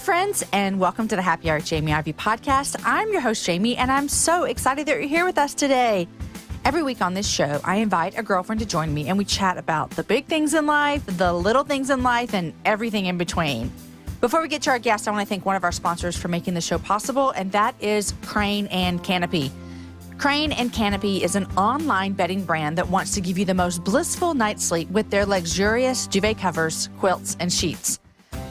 friends, and welcome to the Happy Hour Jamie Ivey podcast. I'm your host, Jamie, and I'm so excited that you're here with us today. Every week on this show, I invite a girlfriend to join me, and we chat about the big things in life, the little things in life, and everything in between. Before we get to our guest, I want to thank one of our sponsors for making the show possible, and that is Crane and Canopy. Crane and Canopy is an online bedding brand that wants to give you the most blissful night's sleep with their luxurious duvet covers, quilts, and sheets.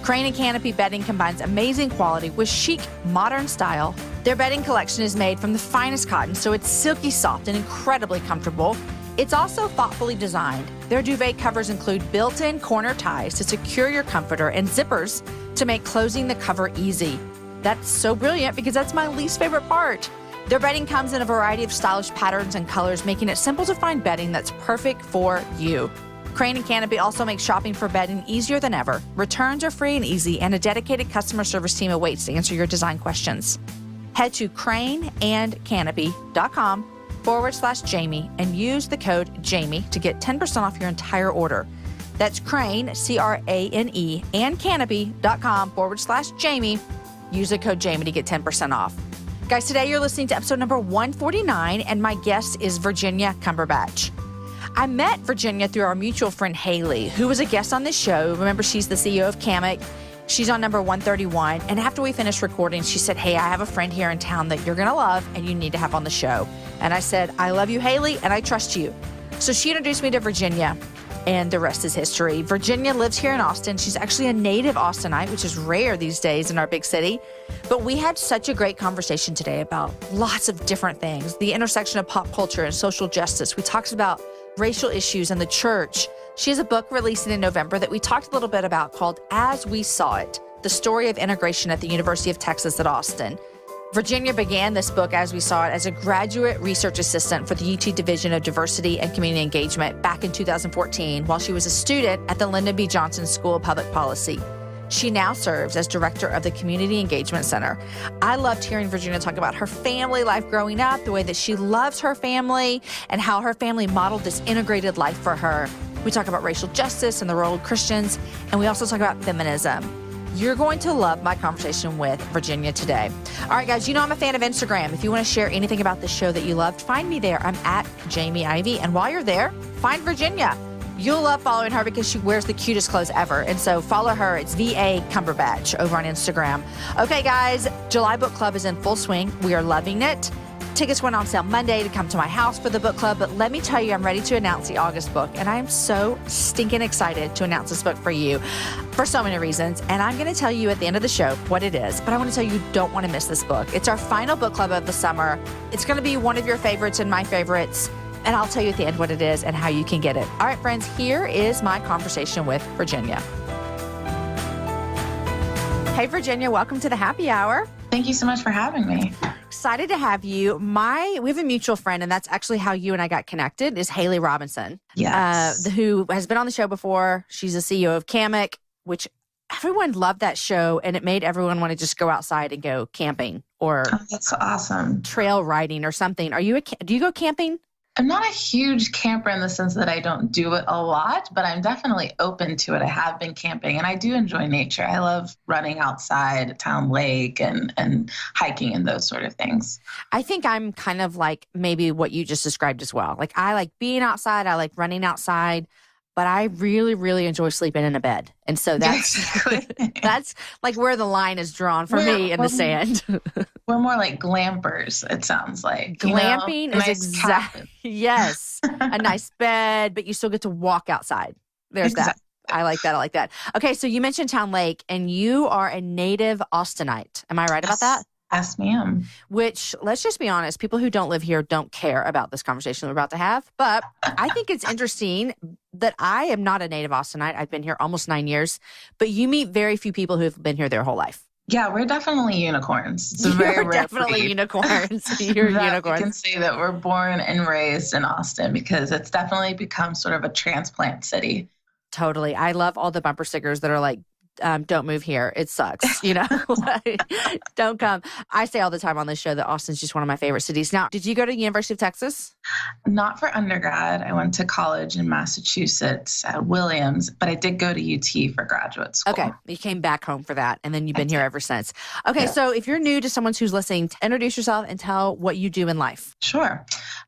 Crane and Canopy bedding combines amazing quality with chic, modern style. Their bedding collection is made from the finest cotton, so it's silky soft and incredibly comfortable. It's also thoughtfully designed. Their duvet covers include built-in corner ties to secure your comforter and zippers to make closing the cover easy. That's so brilliant because that's my least favorite part. Their bedding comes in a variety of stylish patterns and colors, making it simple to find bedding that's perfect for you. Crane and Canopy also makes shopping for bedding easier than ever. Returns are free and easy, and a dedicated customer service team awaits to answer your design questions. Head to craneandcanopy.com/Jamie and use the code Jamie to get 10% off your entire order. That's Crane, C-R-A-N-E, and canopy.com/Jamie. Use the code Jamie to get 10% off. Guys, today you're listening to episode number 149, and my guest is Virginia Cumberbatch. I met Virginia through our mutual friend, Haley, who was a guest on this show. Remember, she's the CEO of Cumberbatch. She's on number 131. And after we finished recording, she said, hey, I have a friend here in town that you're going to love and you need to have on the show. And I said, I love you, Haley, and I trust you. So she introduced me to Virginia, and the rest is history. Virginia lives here in Austin. She's actually a native Austinite, which is rare these days in our big city. But we had such a great conversation today about lots of different things, the intersection of pop culture and social justice. We talked about racial issues in the church. She has a book releasing in November that we talked a little bit about called As We Saw It, the story of integration at the University of Texas at Austin. Virginia began this book, As We Saw It, as a graduate research assistant for the UT Division of Diversity and Community Engagement back in 2014 while she was a student at the Lyndon B. Johnson School of Public Policy. She now serves as director of the Community Engagement Center. I loved hearing Virginia talk about her family life growing up, the way that she loves her family, and how her family modeled this integrated life for her. We talk about racial justice and the role of Christians, and we also talk about feminism. You're going to love my conversation with Virginia today. All right, guys, you know I'm a fan of Instagram. If you want to share anything about the show that you loved, find me there. I'm at Jamie Ivey, and while you're there, find Virginia. You'll love following her because she wears the cutest clothes ever. And so follow her. It's VA Cumberbatch over on Instagram. Okay, guys, July Book Club is in full swing. We are loving it. Tickets went on sale Monday to come to my house for the book club. But let me tell you, I'm ready to announce the August book. And I am so stinking excited to announce this book for you for so many reasons. And I'm going to tell you at the end of the show what it is. But I want to tell you don't want to miss this book. It's our final book club of the summer. It's going to be one of your favorites and my favorites. And I'll tell you at the end what it is and how you can get it. All right, friends, here is my conversation with Virginia. Hey, Virginia, welcome to the Happy Hour. Thank you so much for having me. Excited to have you. We have a mutual friend, and that's actually how you and I got connected, is Haley Robinson. Yes. Who has been on the show before. She's the CEO of Cumberbatch, which everyone loved that show, and it made everyone want to just go outside and go camping or that's awesome. Trail riding or something. Do you go camping? I'm not a huge camper in the sense that I don't do it a lot, but I'm definitely open to it. I have been camping and I do enjoy nature. I love running outside a town lake and hiking and those sort of things. I think I'm kind of like maybe what you just described as well. Like I like being outside. I like running outside, but I really, really enjoy sleeping in a bed. And so that's like where the line is drawn for me in the sand. We're more like glampers, it sounds like. Glamping is nice exactly, yes, a nice bed, but you still get to walk outside. There's that. I like that. Okay, so you mentioned Town Lake, and you are a native Austinite. Am I right about that? Yes, ma'am. Which, let's just be honest, people who don't live here don't care about this conversation we're about to have. But I think it's interesting that I am not a native Austinite. I've been here almost 9 years, but you meet very few people who've been here their whole life. Yeah, we're definitely unicorns. It's very rare definitely unicorns. You're unicorns. You can say that we're born and raised in Austin because it's definitely become sort of a transplant city. Totally. I love all the bumper stickers that are like don't move here. It sucks, Like, don't come. I say all the time on this show that Austin's just one of my favorite cities. Now, did you go to the University of Texas? Not for undergrad. I went to college in Massachusetts at Williams, but I did go to UT for graduate school. Okay. You came back home for that, and then you've been here ever since. Okay. Yeah. So if you're new to someone who's listening, introduce yourself and tell what you do in life. Sure.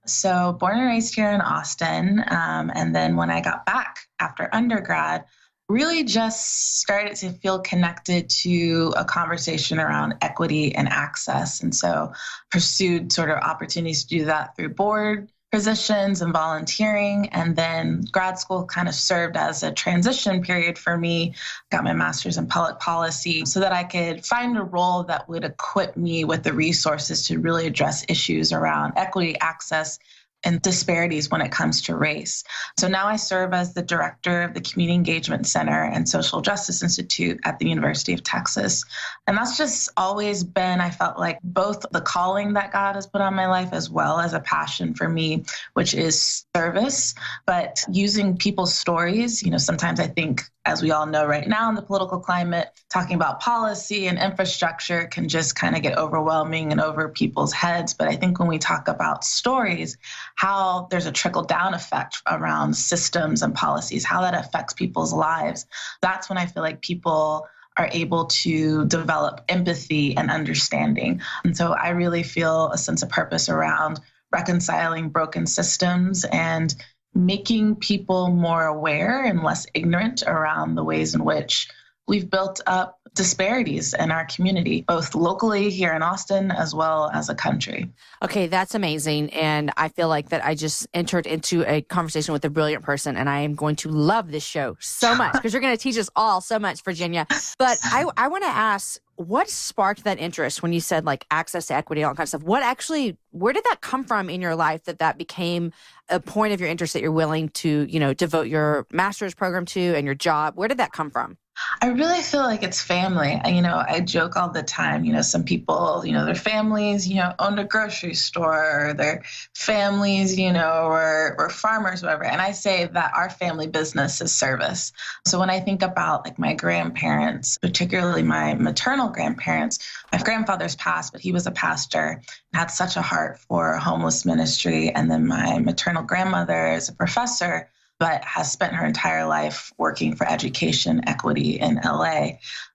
So born and raised here in Austin. And then when I got back after undergrad, really just started to feel connected to a conversation around equity and access. And so pursued sort of opportunities to do that through board positions and volunteering. And then grad school kind of served as a transition period for me. Got my master's in public policy so that I could find a role that would equip me with the resources to really address issues around equity, access, and disparities when it comes to race. So now I serve as the director of the Community Engagement Center and Social Justice Institute at the University of Texas. And that's just always been, I felt like, both the calling that God has put on my life as well as a passion for me, which is service, but using people's stories. Sometimes I think, as we all know right now in the political climate, talking about policy and infrastructure can just kind of get overwhelming and over people's heads. But I think when we talk about stories, how there's a trickle-down effect around systems and policies, how that affects people's lives, that's when I feel like people are able to develop empathy and understanding. And so I really feel a sense of purpose around reconciling broken systems and making people more aware and less ignorant around the ways in which we've built up disparities in our community, both locally here in Austin as well as a country. Okay, that's amazing. And I feel like that I just entered into a conversation with a brilliant person, and I am going to love this show so much because you're going to teach us all so much, Virginia. But I want to ask, what sparked that interest when you said like access to equity, all that kind of stuff? Where did that come from in your life that became a point of your interest that you're willing to, devote your master's program to and your job? Where did that come from? I really feel like it's family. I joke all the time, some people, their families, owned a grocery store, or their families, were farmers, whatever. And I say that our family business is service. So when I think about like my grandparents, particularly my maternal grandparents, my grandfather's passed, but he was a pastor and had such a heart for homeless ministry. And then my maternal grandmother is a professor, but has spent her entire life working for education equity in LA.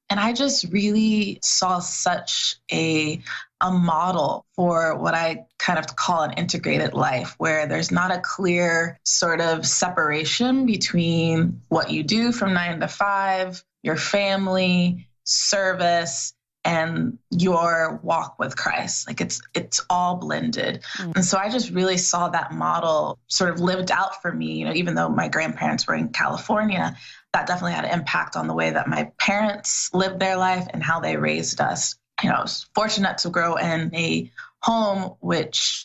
And I just really saw such a model for what I kind of call an integrated life, where there's not a clear sort of separation between what you do from 9 to 5, your family, service, and your walk with Christ. Like it's all blended. And so I just really saw that model sort of lived out for me, even though my grandparents were in California, that definitely had an impact on the way that my parents lived their life and how they raised us. I was fortunate to grow in a home with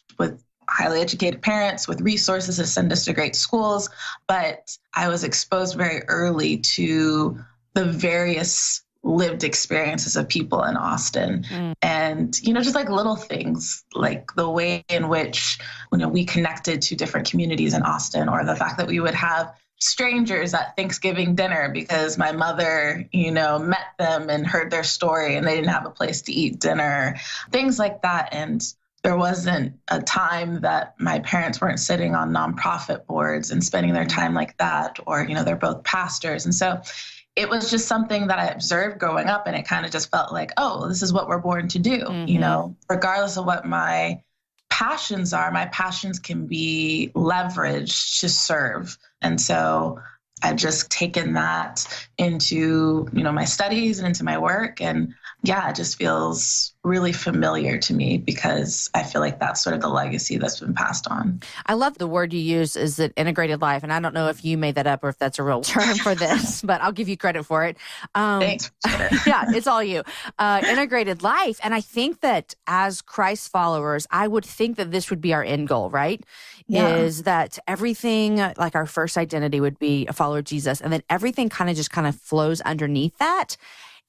highly educated parents with resources to send us to great schools, but I was exposed very early to the various lived experiences of people in Austin. And, just like little things, like the way in which, we connected to different communities in Austin, or the fact that we would have strangers at Thanksgiving dinner because my mother, met them and heard their story and they didn't have a place to eat dinner, things like that. And there wasn't a time that my parents weren't sitting on nonprofit boards and spending their time like that, or, they're both pastors. And so it was just something that I observed growing up, and it kind of just felt like, oh, this is what we're born to do. Regardless of what my passions are, my passions can be leveraged to serve. And so I've just taken that into, my studies and into my work. And it just feels really familiar to me because I feel like that's sort of the legacy that's been passed on. I love the word you use, is that integrated life. And I don't know if you made that up or if that's a real term for this, but I'll give you credit for it. Thanks. Yeah, it's all you. Integrated life. And I think that as Christ followers, I would think that this would be our end goal, right? Yeah. Is that everything, like our first identity would be a follower of Jesus. And then everything kind of flows underneath that.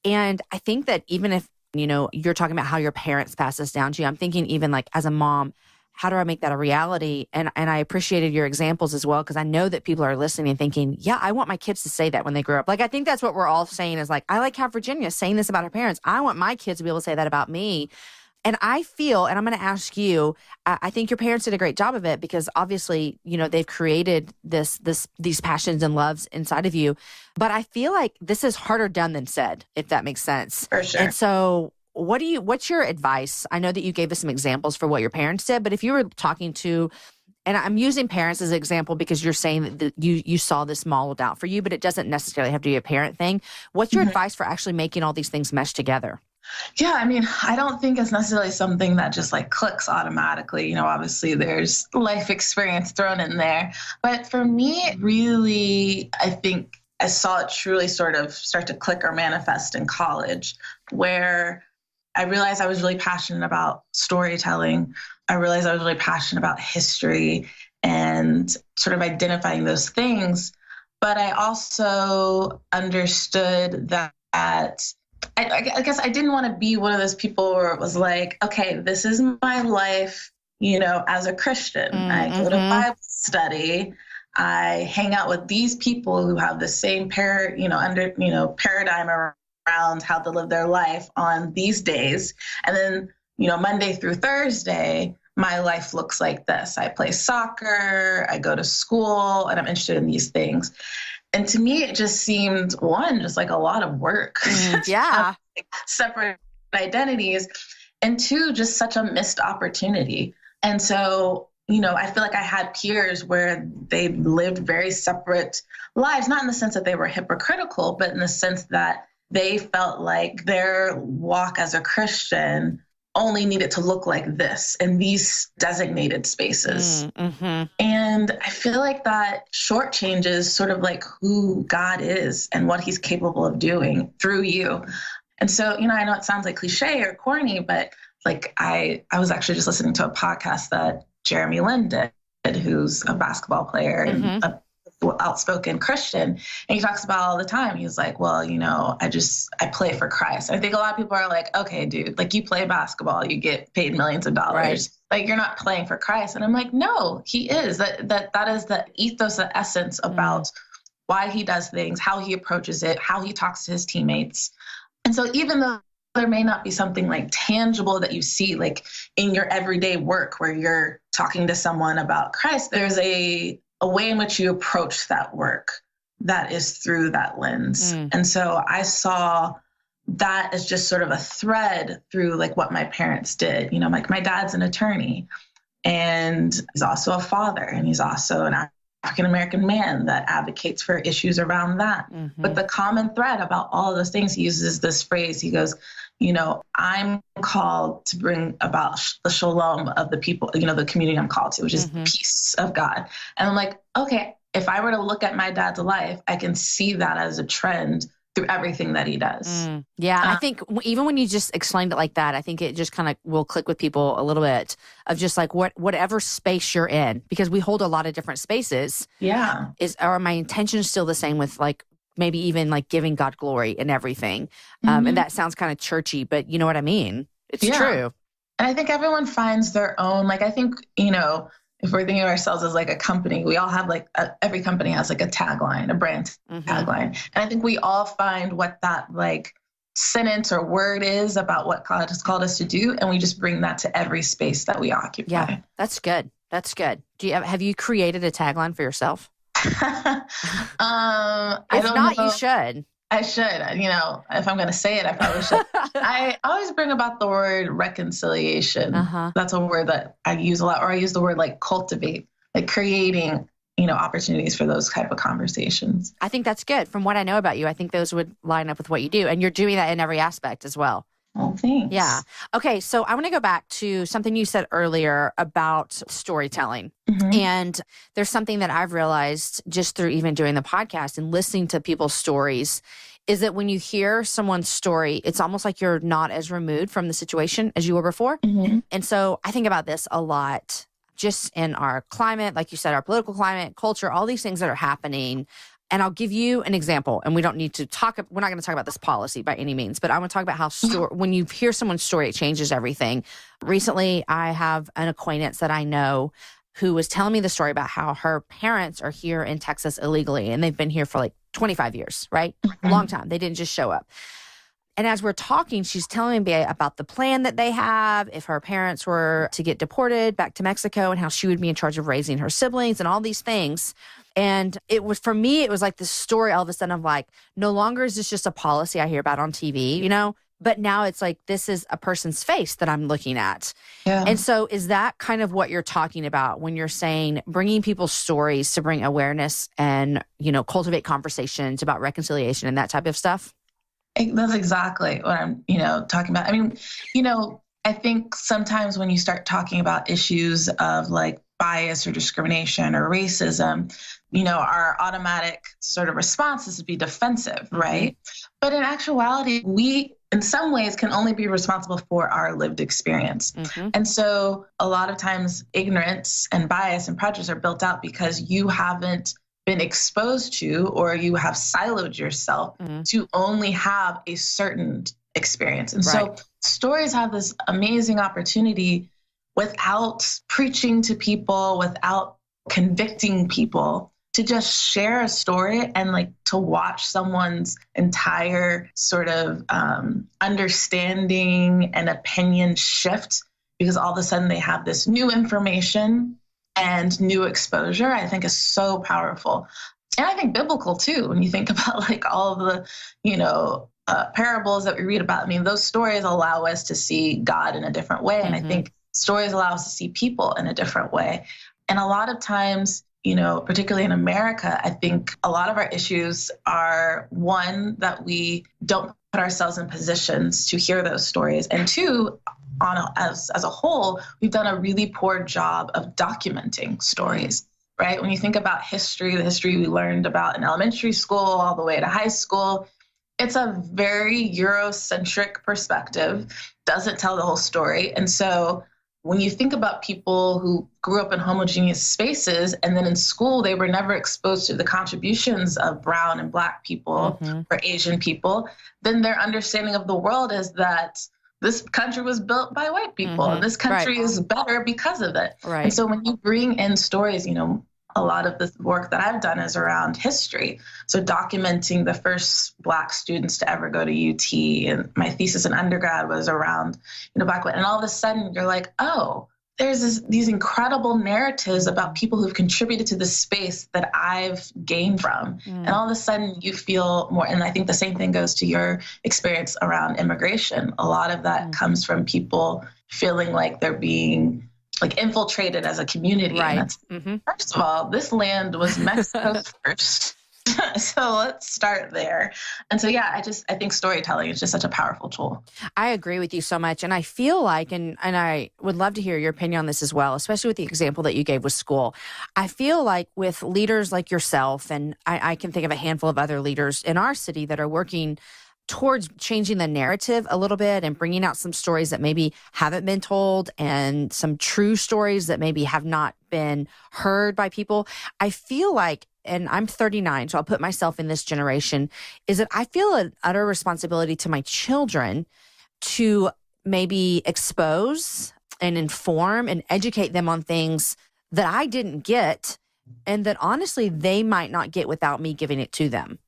And I think that even if, you're talking about how your parents pass this down to you, I'm thinking even like as a mom, how do I make that a reality? And I appreciated your examples as well, because I know that people are listening and thinking, yeah, I want my kids to say that when they grow up. Like, I think that's what we're all saying is like, I like how Virginia's saying this about her parents. I want my kids to be able to say that about me. And I feel, and I'm going to ask you, I think your parents did a great job of it because obviously, they've created these passions and loves inside of you. But I feel like this is harder done than said, if that makes sense. For sure. And so what's your advice? I know that you gave us some examples for what your parents did, but if you were talking to, and I'm using parents as an example because you're saying that you saw this modeled out for you, but it doesn't necessarily have to be a parent thing. What's your advice for actually making all these things mesh together? Yeah, I mean, I don't think it's necessarily something that just like clicks automatically. Obviously there's life experience thrown in there. But for me, really, I think I saw it truly sort of start to click or manifest in college, where I realized I was really passionate about storytelling. I realized I was really passionate about history and sort of identifying those things. But I also understood that I guess I didn't want to be one of those people where it was like, okay, this is my life, as a Christian. I go to Bible study. I hang out with these people who have the same paradigm around how to live their life on these days. And then, Monday through Thursday, my life looks like this. I play soccer, I go to school, and I'm interested in these things. And to me, it just seemed, just like a lot of work. Yeah. Separate identities. And two, just such a missed opportunity. And so, I feel like I had peers where they lived very separate lives, not in the sense that they were hypocritical, but in the sense that they felt like their walk as a Christian only needed to look like this in these designated spaces. And I feel like that shortchanges sort of like who God is and what he's capable of doing through you. And so, I know it sounds like cliche or corny, but like I was actually just listening to a podcast that Jeremy Lin did, who's a basketball player and a outspoken Christian. And he talks about all the time. He's like, well, I play for Christ. I think a lot of people are like, okay, dude, like you play basketball, you get paid millions of dollars. Right. Like you're not playing for Christ. And I'm like, no, he is. That is the ethos, the essence about why he does things, how he approaches it, how he talks to his teammates. And so even though there may not be something like tangible that you see like in your everyday work where you're talking to someone about Christ, there's a way in which you approach that work that is through that lens. And so I saw that as just sort of a thread through like what my parents did. Like my dad's an attorney and he's also a father and he's also an African-American man that advocates for issues around that. But the common thread about all of those things, he uses this phrase, he goes, I'm called to bring about the shalom of the people, the community I'm called to, which is the peace of God. And I'm like, okay, if I were to look at my dad's life, I can see that as a trend through everything that he does. Yeah, I think even when you just explained it like that, I think it just kind of will click with people a little bit of just like whatever space you're in, because we hold a lot of different spaces. Yeah. Are my intentions still the same with like maybe even like giving God glory and everything? And that sounds kind of churchy, but you know what I mean? It's true. And I think everyone finds their own, like, I think, if we're thinking of ourselves as like a company, we all have like, every company has like a tagline, a brand tagline. And I think we all find what that like sentence or word is about what God has called us to do. And we just bring that to every space that we occupy. Yeah, that's good. That's good. Have you created a tagline for yourself? If not, you should. I should, if I'm going to say it, I probably should. I always bring about the word reconciliation. That's a word that I use a lot, or I use the word like cultivate, like creating, opportunities for those type of conversations. I think that's good. From what I know about you, I think those would line up with what you do. And you're doing that in every aspect as well. Oh, thanks. Yeah. Okay. So I want to go back to something you said earlier about storytelling. And there's something that I've realized just through even doing the podcast and listening to people's stories is that when you hear someone's story, it's almost like you're not as removed from the situation as you were before. And so I think about this a lot just in our climate, like you said, our political climate, culture, all these things that are happening. And I'll give you an example, and we're not going to talk about this policy by any means, but I want to talk about how when you hear someone's story, it changes everything. Recently, I have an acquaintance that I know who was telling me the story about how her parents are here in Texas illegally, and they've been here for like 25 years, right? Long time. They didn't just show up. And as we're talking, she's telling me about the plan that they have if her parents were to get deported back to Mexico and how she would be in charge of raising her siblings and all these things. And it was, for me, it was like this story all of a sudden of like, no longer is this just a policy I hear about on TV, you know, but now it's like, this is a person's face that I'm looking at. Yeah. And so is that kind of what you're talking about when you're saying bringing people's stories to bring awareness and, you know, cultivate conversations about reconciliation and that type of stuff? That's exactly what I'm, talking about. I mean, I think sometimes when you start talking about issues of like bias or discrimination or racism, our automatic sort of response is to be defensive, right? But in actuality, we, in some ways, can only be responsible for our lived experience. And so a lot of times ignorance and bias and prejudice are built out because you haven't been exposed to, or you have siloed yourself to only have a certain experience. And so stories have this amazing opportunity without preaching to people, without convicting people, to just share a story and like to watch someone's entire sort of understanding and opinion shift because all of a sudden they have this new information and new exposure, I think is so powerful. And I think biblical too, when you think about like all of the, parables that we read about. I mean, those stories allow us to see God in a different way. And I think stories allow us to see people in a different way. And a lot of times, particularly in America, I think a lot of our issues are, one, that we don't put ourselves in positions to hear those stories. And two, as a whole, we've done a really poor job of documenting stories, right? When you think about history, the history we learned about in elementary school all the way to high school, it's a very Eurocentric perspective, doesn't tell the whole story. And so when you think about people who grew up in homogeneous spaces and then in school, they were never exposed to the contributions of brown and Black people or Asian people, then their understanding of the world is that this country was built by white people and this country is better because of it. Right. And so when you bring in stories, a lot of the work that I've done is around history. So documenting the first Black students to ever go to UT, and my thesis in undergrad was around, Black women. And all of a sudden you're like, oh, there's these incredible narratives about people who've contributed to the space that I've gained from. And all of a sudden you feel more, and I think the same thing goes to your experience around immigration. A lot of that comes from people feeling like they're being like infiltrated as a community. Right. And first of all, this land was Mexico's first. So let's start there. And so, I think storytelling is just such a powerful tool. I agree with you so much. And I feel like, and I would love to hear your opinion on this as well, especially with the example that you gave with school. I feel like with leaders like yourself, and I can think of a handful of other leaders in our city that are working towards changing the narrative a little bit and bringing out some stories that maybe haven't been told and some true stories that maybe have not been heard by people. I feel like, and I'm 39, so I'll put myself in this generation, is that I feel an utter responsibility to my children to maybe expose and inform and educate them on things that I didn't get and that honestly they might not get without me giving it to them.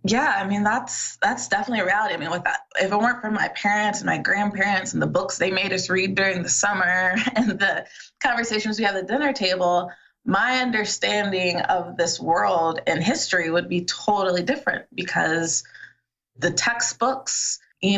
Yeah, I mean, that's definitely a reality. I mean, with that, if it weren't for my parents and my grandparents and the books they made us read during the summer and the conversations we had at the dinner table, my understanding of this world and history would be totally different because the textbooks, you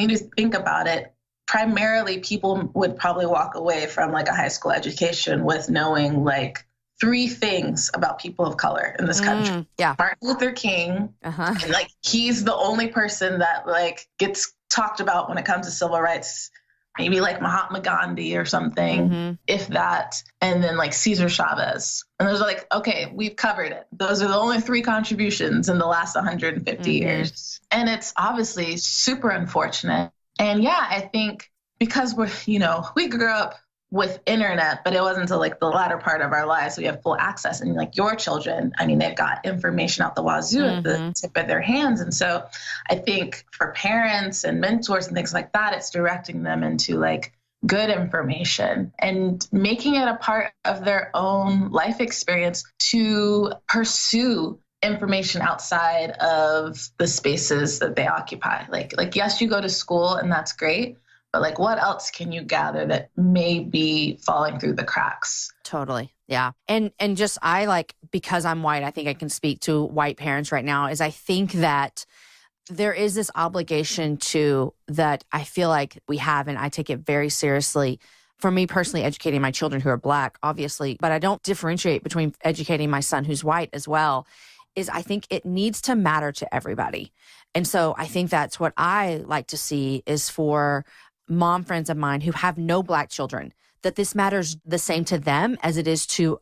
just think about it, primarily people would probably walk away from like a high school education with knowing like 3 things about people of color in this country. Martin Luther King, and like he's the only person that like gets talked about when it comes to civil rights. Maybe like Mahatma Gandhi or something, if that, and then like Cesar Chavez. And there's like, okay, we've covered it. Those are the only 3 contributions in the last 150 years. And it's obviously super unfortunate. And I think because we grew up with internet, but it wasn't until like the latter part of our lives. So we have full access, and like your children, I mean, they've got information out the wazoo at the tip of their hands. And so I think for parents and mentors and things like that, it's directing them into like good information and making it a part of their own life experience to pursue information outside of the spaces that they occupy. Like, yes, you go to school and that's great, but like, what else can you gather that may be falling through the cracks? Totally. Yeah. And just, I like, because I'm white, I think I can speak to white parents right now, is I think that there is this obligation that I feel like we have, and I take it very seriously. For me personally, educating my children who are Black, obviously, but I don't differentiate between educating my son who's white as well, is I think it needs to matter to everybody. And so I think that's what I like to see is for mom friends of mine who have no Black children, that this matters the same to them as it is to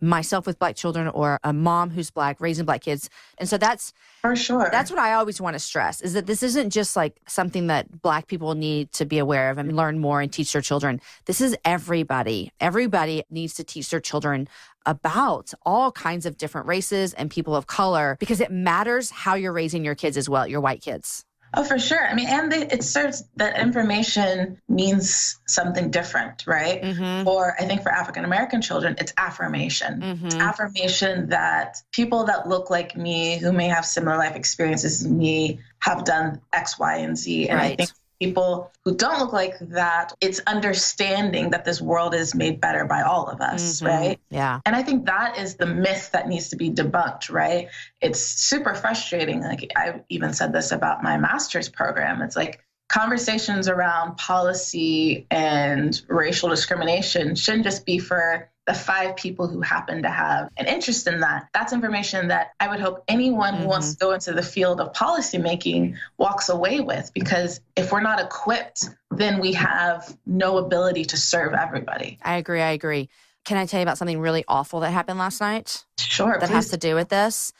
myself with Black children, or a mom who's Black raising Black kids. And so that's for sure. That's what I always want to stress, is that this isn't just like something that Black people need to be aware of and learn more and teach their children. This is everybody. Everybody needs to teach their children about all kinds of different races and people of color, because it matters how you're raising your kids as well, your white kids. Oh, for sure. I mean, and it serves, that information means something different, right? I think for African-American children, it's affirmation. It's affirmation that people that look like me, who may have similar life experiences as me, have done X, Y, and Z. And I think people who don't look like that, it's understanding that this world is made better by all of us, right? Yeah. And I think that is the myth that needs to be debunked, right? It's super frustrating. Like, I even said this about my master's program. It's like, conversations around policy and racial discrimination shouldn't just be for the 5 people who happen to have an interest in that. That's information that I would hope anyone who wants to go into the field of policymaking walks away with, because if we're not equipped, then we have no ability to serve everybody. I agree. Can I tell you about something really awful that happened last night? Sure. That has to do with this.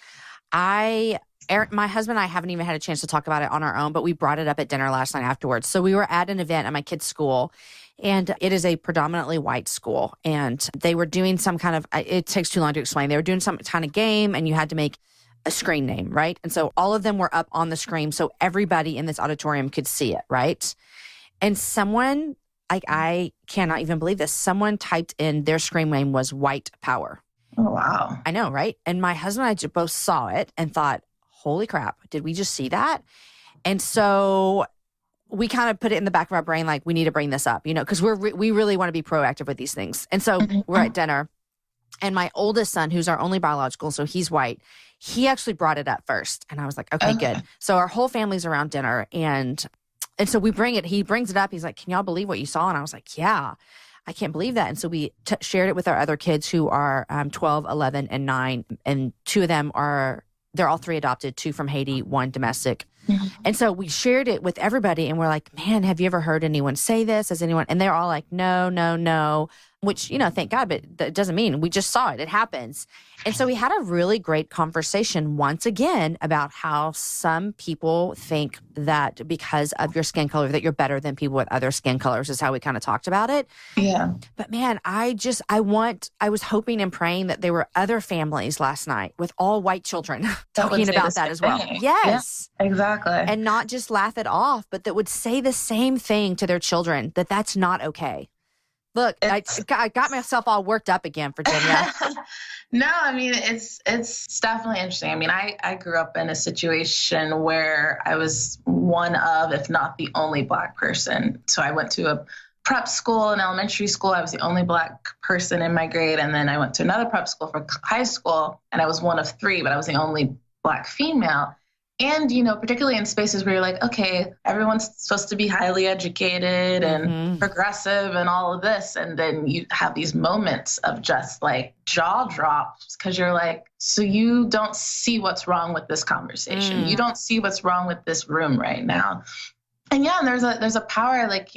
My husband and I haven't even had a chance to talk about it on our own, but we brought it up at dinner last night afterwards. So we were at an event at my kid's school, and it is a predominantly white school. And they were doing some kind of, it takes too long to explain. They were doing some kind of game, and you had to make a screen name, right? And so all of them were up on the screen, so everybody in this auditorium could see it, right? And someone, I cannot even believe this, someone typed in their screen name was white power. Oh, wow. I know, right? And my husband and I both saw it and thought, holy crap, did we just see that? And so we kind of put it in the back of our brain, like, we need to bring this up, because we really want to be proactive with these things. And so we're at dinner, and my oldest son, who's our only biological, so he's white, he actually brought it up first. And I was like, okay, good. So our whole family's around dinner, and so he brings it up. He's like, can y'all believe what you saw? And I was like, yeah, I can't believe that. And so we shared it with our other kids who are 12, 11, and 9. And 2 of them they're all 3 adopted, 2 from Haiti, 1 domestic. And so we shared it with everybody, and we're like, man, have you ever heard anyone say this? Has anyone? And they're all like, no, which, thank God, but that doesn't mean we just saw it. It happens. And so we had a really great conversation once again about how some people think that because of your skin color that you're better than people with other skin colors, is how we kind of talked about it. Yeah. But man, I was hoping and praying that there were other families last night with all white children talking about that as well. Yes. Yeah, exactly. And not just laugh it off, but that would say the same thing to their children, that that's not okay. Look, I got myself all worked up again, Virginia. No, I mean, it's definitely interesting. I mean, I grew up in a situation where I was one of, if not the only Black person. So I went to a prep school in elementary school. I was the only Black person in my grade. And then I went to another prep school for high school, and I was one of 3, but I was the only Black female. And, particularly in spaces where you're like, okay, everyone's supposed to be highly educated and progressive and all of this. And then you have these moments of just like jaw drops, because you're like, so you don't see what's wrong with this conversation. You don't see what's wrong with this room right now. And yeah, and there's a power, like,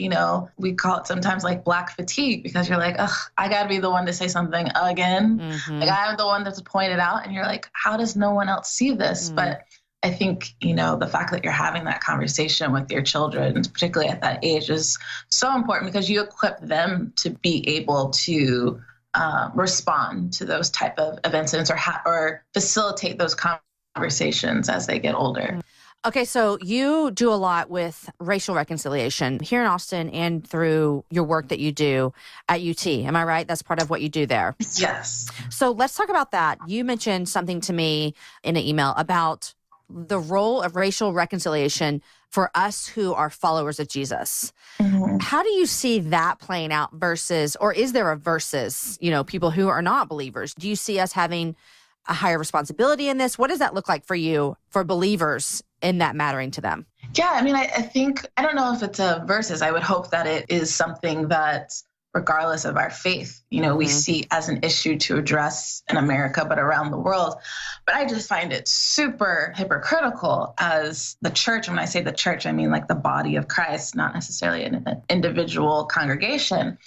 we call it sometimes like Black fatigue, because you're like, ugh, I got to be the one to say something again. Like, I'm the one that's pointed out, and you're like, how does no one else see this? But I think, the fact that you're having that conversation with your children, particularly at that age, is so important because you equip them to be able to respond to those type of incidents or facilitate those conversations as they get older. Okay, so you do a lot with racial reconciliation here in Austin and through your work that you do at UT. Am I right? That's part of what you do there. Yes. So let's talk about that. You mentioned something to me in an email about the role of racial reconciliation for us who are followers of Jesus. Mm-hmm. How do you see that playing out versus, or is there a versus, people who are not believers? Do you see us having a higher responsibility in this? What does that look like for you, for believers in that mattering to them? Yeah, I think, I don't know if it's a versus. I would hope that it is something that, regardless of our faith, we see as an issue to address in America, but around the world. But I just find it super hypocritical as the church. When I say the church, I mean like the body of Christ, not necessarily an individual congregation,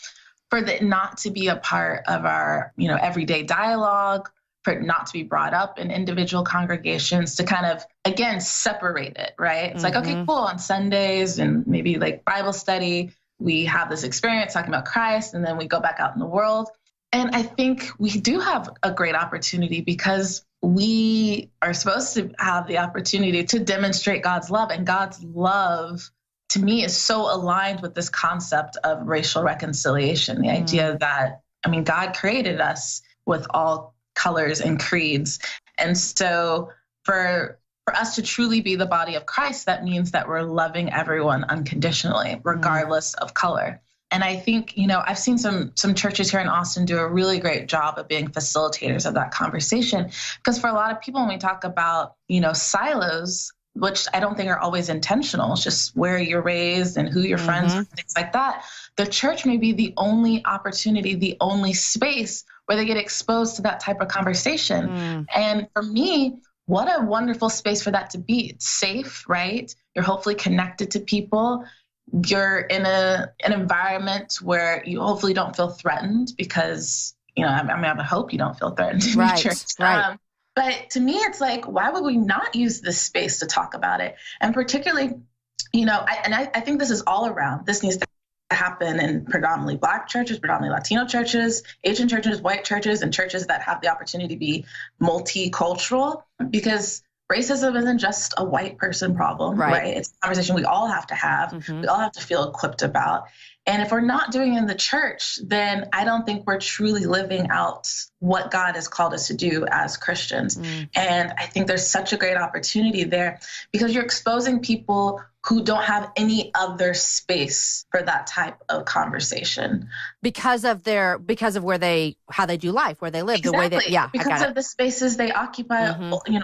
for it not to be a part of our, everyday dialogue, for it not to be brought up in individual congregations, to kind of, again, separate it, right? It's like, okay, cool, on Sundays and maybe like Bible study, we have this experience talking about Christ, and then we go back out in the world. And I think we do have a great opportunity because we are supposed to have the opportunity to demonstrate God's love. And God's love, to me, is so aligned with this concept of racial reconciliation, the idea that, God created us with all colors and creeds. And so for us to truly be the body of Christ, that means that we're loving everyone unconditionally, regardless of color. And I think, I've seen some churches here in Austin do a really great job of being facilitators of that conversation. Because for a lot of people, when we talk about, silos, which I don't think are always intentional, it's just where you're raised and who your friends are, things like that. The church may be the only opportunity, the only space where they get exposed to that type of conversation. And for me, what a wonderful space for that to be. It's safe, right? You're hopefully connected to people. You're in an environment where you hopefully don't feel threatened because, I would hope you don't feel threatened in your church. Right. But to me, it's like, why would we not use this space to talk about it? And particularly, I think this is all around. This needs to happen in predominantly Black churches, predominantly Latino churches, Asian churches, white churches, and churches that have the opportunity to be multicultural, because racism isn't just a white person problem, right? It's a conversation we all have to have. We all have to feel equipped about. And if we're not doing it in the church, then I don't think we're truly living out what God has called us to do as Christians. And I think there's such a great opportunity there because you're exposing people who don't have any other space for that type of conversation. Because of how they do life, where they live, exactly. the way that, because of the spaces they occupy.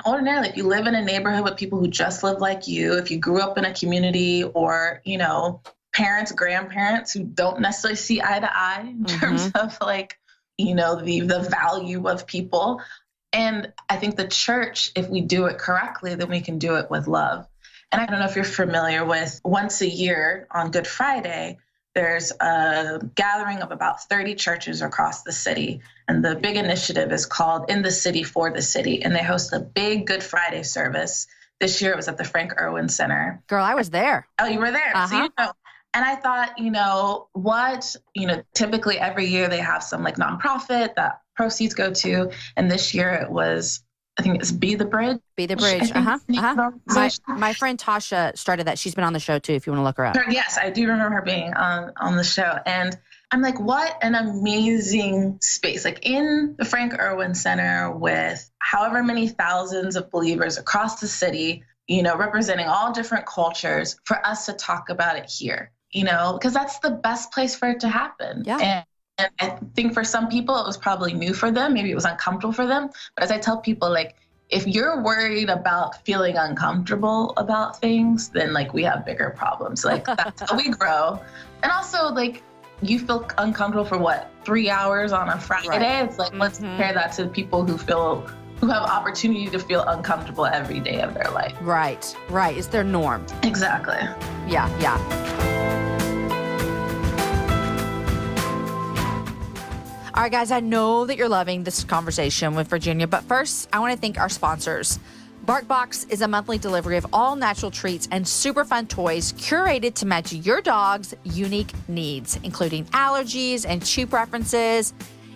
Ordinarily, if you live in a neighborhood with people who just live like you, if you grew up in a community or, parents, grandparents who don't necessarily see eye to eye in terms of the value of people. And I think the church, if we do it correctly, then we can do it with love. And I don't know if you're familiar with, once a year on Good Friday, there's a gathering of about 30 churches across the city. And the big initiative is called In the City for the City. And they host a big Good Friday service. This year it was at the Frank Erwin Center. Girl, I was there. Oh, you were there. So And I thought, typically every year they have some nonprofit that proceeds go to. And this year it was, I think it's Be the Bridge. Be the Bridge. My friend Tasha started that. She's been on the show too, if you want to look her up. Yes, I do remember her being on the show. And I'm like, what an amazing space. In the Frank Erwin Center with however many thousands of believers across the city, representing all different cultures, for us to talk about it here, because that's the best place for it to happen. Yeah. And I think for some people, it was probably new for them. Maybe it was uncomfortable for them. But as I tell people, if you're worried about feeling uncomfortable about things, then we have bigger problems. That's how we grow. And also you feel uncomfortable for 3 hours on a Friday? Right. It's let's compare that to people who have opportunity to feel uncomfortable every day of their life. Right. It's their norm. Exactly. Yeah. All right, guys, I know that you're loving this conversation with Virginia, but first, I want to thank our sponsors. BarkBox is a monthly delivery of all natural treats and super fun toys curated to match your dog's unique needs, including allergies and chew preferences.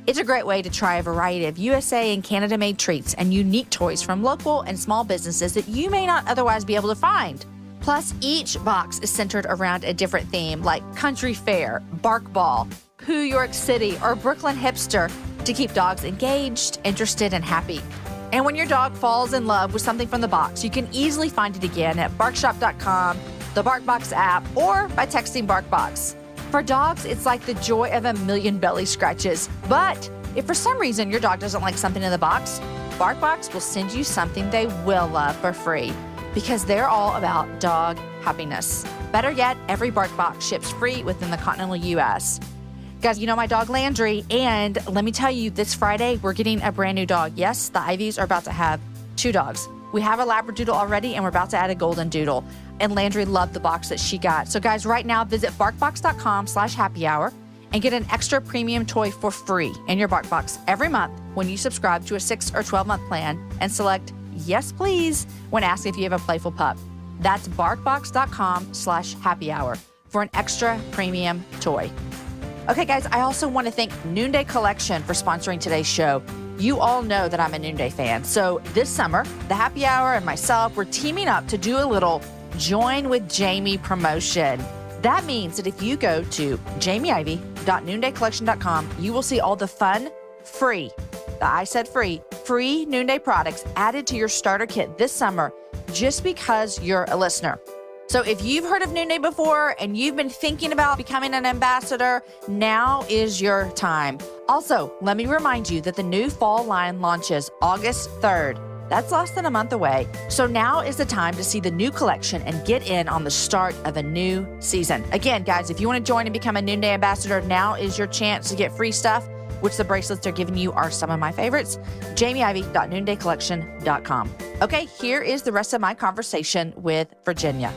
It's a great way to try a variety of USA and Canada-made treats and unique toys from local and small businesses that you may not otherwise be able to find. Plus, each box is centered around a different theme, like country fair, bark ball, Pooh York City, or Brooklyn hipster, to keep dogs engaged, interested, and happy. And when your dog falls in love with something from the box, you can easily find it again at barkshop.com, the BarkBox app, or by texting BarkBox. For dogs, it's like the joy of a million belly scratches. But if for some reason your dog doesn't like something in the box, BarkBox will send you something they will love for free, because they're all about dog happiness. Better yet, every BarkBox ships free within the continental U.S. Guys, you know my dog Landry, and let me tell you, this Friday, we're getting a brand new dog. Yes, the Ivies are about to have 2 dogs. We have a Labradoodle already, and we're about to add a Golden Doodle. And Landry loved the box that she got. So guys, right now, visit barkbox.com/happyhour and get an extra premium toy for free in your BarkBox every month when you subscribe to a 6 or 12-month plan and select yes, please, when asked if you have a playful pup. That's barkbox.com/happyhour for an extra premium toy. Okay, guys, I also want to thank Noonday Collection for sponsoring today's show. You all know that I'm a Noonday fan. So this summer, the Happy Hour and myself, we're teaming up to do a little Join with Jamie promotion. That means that if you go to jamieivey.noondaycollection.com, you will see all the fun, free Noonday products added to your starter kit this summer just because you're a listener. So if you've heard of Noonday before and you've been thinking about becoming an ambassador, now is your time. Also, let me remind you that the new fall line launches August 3rd. That's less than a month away. So now is the time to see the new collection and get in on the start of a new season. Again, guys, if you want to join and become a Noonday ambassador, now is your chance to get free stuff, which the bracelets they're giving you are some of my favorites. jamieivey.noondaycollection.com. Okay, here is the rest of my conversation with Virginia.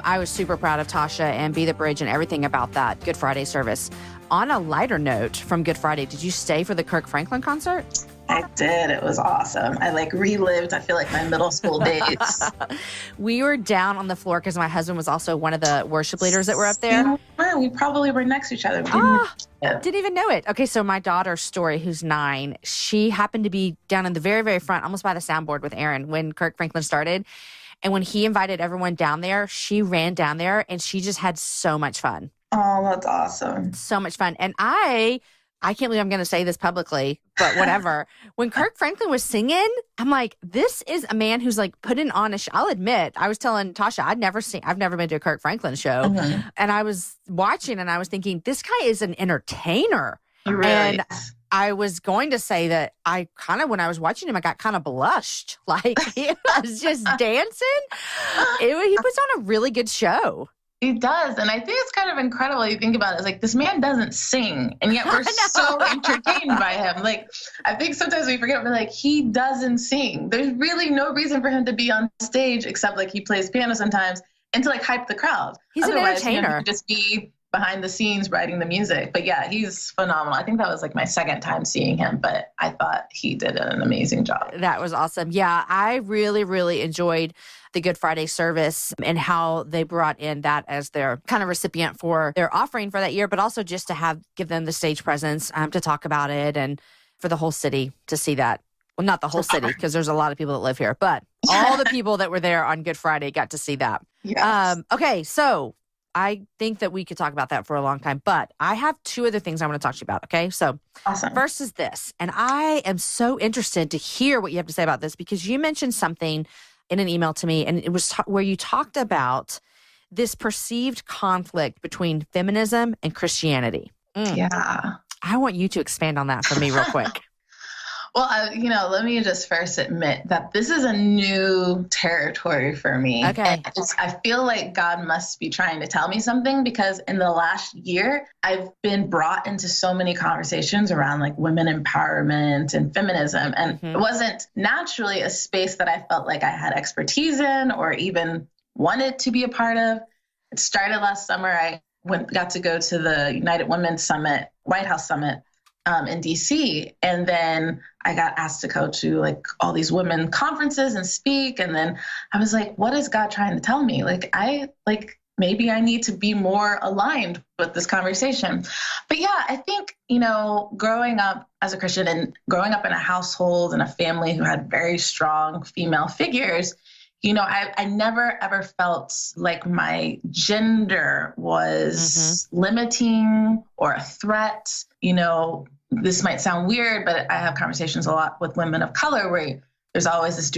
I was super proud of Tasha and Be the Bridge and everything about that Good Friday service. On a lighter note from Good Friday, did you stay for the Kirk Franklin concert? I did. It was awesome. I relived, I feel like, my middle school days. We were down on the floor because my husband was also one of the worship leaders that were up there. We probably were next to each other. Didn't even know it. Okay, so my daughter, Story, who's 9, she happened to be down in the very, very front, almost by the soundboard with Aaron when Kirk Franklin started. And when he invited everyone down there, she ran down there and she just had so much fun. Oh, that's awesome. So much fun. And I can't believe I'm going to say this publicly, but whatever. When Kirk Franklin was singing, I'm like, this is a man who's like putting on a show. I'll admit, I was telling Tasha, I've never been to a Kirk Franklin show. Mm-hmm. And I was watching and I was thinking, this guy is an entertainer. Really? And I was going to say that when I was watching him, I got kind of blushed. Like he was just dancing. He puts on a really good show. He does. And I think it's kind of incredible. You think about it. It's like, this man doesn't sing. And yet we're so entertained by him. Like, I think sometimes we forget, we're like, he doesn't sing. There's really no reason for him to be on stage except like he plays piano sometimes and to like hype the crowd. He's Otherwise, an entertainer. He could just be behind the scenes writing the music. But yeah, he's phenomenal. I think that was like my second time seeing him, but I thought he did an amazing job. That was awesome. Yeah, I really, really enjoyed the Good Friday service and how they brought in that as their kind of recipient for their offering for that year, but also just to give them the stage presence to talk about it and for the whole city to see that. Well, not the whole city, because there's a lot of people that live here, but all the people that were there on Good Friday got to see that. Yes. Okay, so I think that we could talk about that for a long time, but I have 2 other things I want to talk to you about, okay? So awesome. First is this, and I am so interested to hear what you have to say about this because you mentioned something in an email to me, and it was where you talked about this perceived conflict between feminism and Christianity. Yeah. I want you to expand on that for me real quick. Well, let me just first admit that this is a new territory for me. Okay. And I feel like God must be trying to tell me something because in the last year, I've been brought into so many conversations around like women empowerment and feminism. And it wasn't naturally a space that I felt like I had expertise in or even wanted to be a part of. It started last summer. I got to go to the United Women's Summit, White House Summit. in DC. And then I got asked to go to like all these women conferences and speak. And then I was like, what is God trying to tell me? Maybe I need to be more aligned with this conversation. But yeah, I think, growing up as a Christian and growing up in a household and a family who had very strong female figures, I never ever felt like my gender was limiting or a threat. This might sound weird, but I have conversations a lot with women of color where there's always this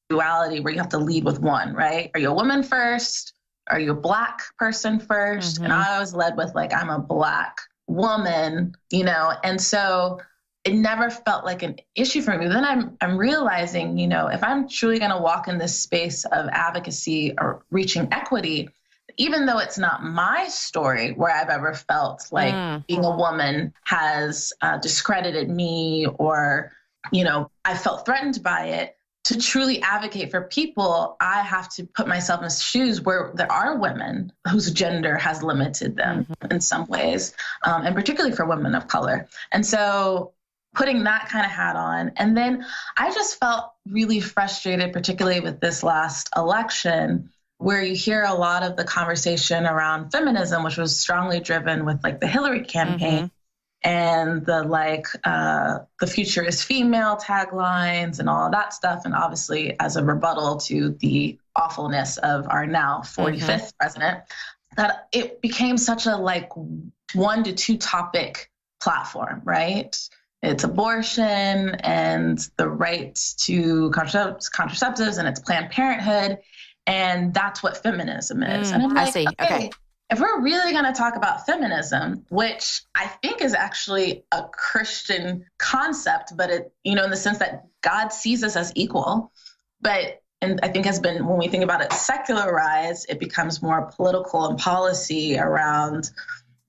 duality where you have to lead with one, right? Are you a woman first? Are you a Black person first? And I always led with like, I'm a Black woman, and so it never felt like an issue for me. But then I'm realizing, if I'm truly going to walk in this space of advocacy or reaching equity, even though it's not my story where I've ever felt like being a woman has discredited me or, I felt threatened by it, to truly advocate for people, I have to put myself in shoes where there are women whose gender has limited them in some ways, and particularly for women of color. And so putting that kind of hat on. And then I just felt really frustrated, particularly with this last election, where you hear a lot of the conversation around feminism, which was strongly driven with like the Hillary campaign. And the future is female taglines and all of that stuff. And obviously as a rebuttal to the awfulness of our now 45th president, that it became such a 1 to 2 topic platform, right? It's abortion and the right to contraceptives and it's Planned Parenthood. And that's what feminism is. And I'm like, okay. If we're really going to talk about feminism, which I think is actually a Christian concept, but it, in the sense that God sees us as equal, and I think has been, when we think about it, secularized, it becomes more political and policy around,